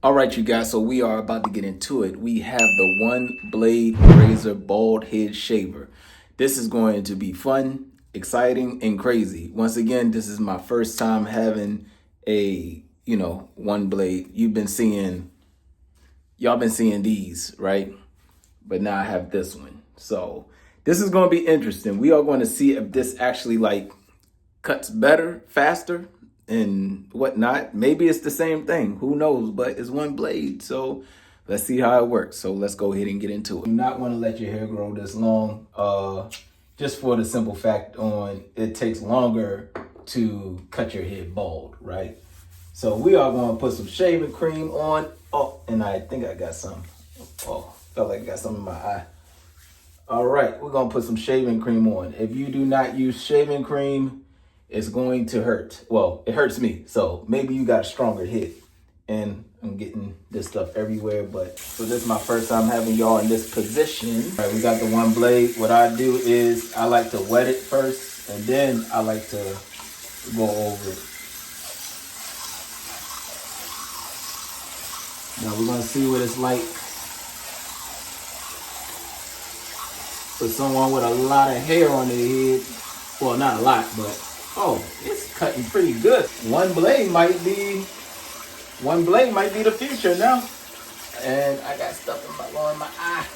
All right, you guys, so we are about to get into it. We have the one blade razor bald head shaver. This is going to be fun, exciting, and crazy. Once again, this is my first time having a, one blade. Y'all been seeing these, right? But now I have this one. So this is going to be interesting. We are going to see if this actually cuts better, faster, and whatnot. Maybe it's the same thing. Who knows? But it's one blade. So let's see how it works. So let's go ahead and get into it. You do not want to let your hair grow this long. Just for the simple fact on it takes longer to cut your head bald, right? So we are going to put some shaving cream on. Oh, and I think I got some. Oh, felt like I got some in my eye. All right, we're going to put some shaving cream on. If you do not use shaving cream, it's going to hurt. Well, it hurts me. So maybe you got a stronger head. And I'm getting this stuff everywhere. But so this is my first time having y'all in this position. All right, we got the one blade. What I do is I like to wet it first. And then I like to go over it. Now we're going to see what it's like for someone with a lot of hair on their head. Well, not a lot, but oh, it's cutting pretty good. One blade might be the future now. And I got stuff in my eye.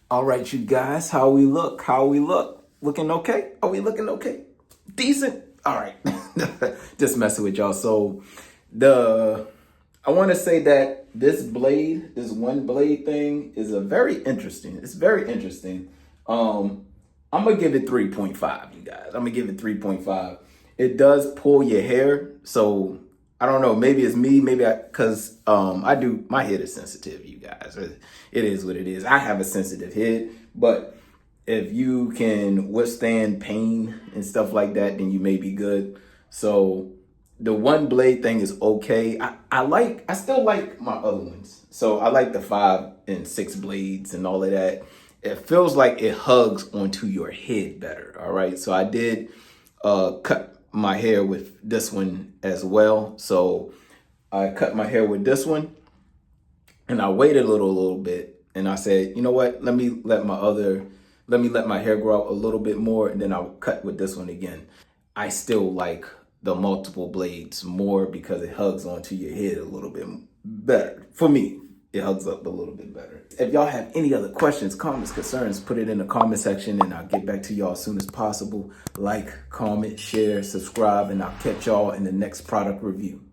All right, you guys, how we look? Looking okay? Are we looking okay? Decent? All right. Just messing with y'all. So I want to say that this one blade thing is it's very interesting. I'm going to give it 3.5, you guys. I'm going to give it 3.5. It does pull your hair. So I don't know, maybe it's me, because my head is sensitive, you guys. It is what it is. I have a sensitive head, but if you can withstand pain and stuff like that, then you may be good. So the one blade thing is okay. I still like my other ones. So I like the 5 and 6 blades and all of that. It feels like it hugs onto your head better. All right. So I did cut my hair with this one as well. So I cut my hair with this one and I waited a little bit, and I said, you know what, let me let my hair grow out a little bit more, and then I'll cut with this one again. I still like the multiple blades more because it hugs onto your head a little bit better. For me, it hugs up a little bit better. If y'all have any other questions, comments, concerns, put it in the comment section and I'll get back to y'all as soon as possible. Like, comment, share, subscribe, and I'll catch y'all in the next product review.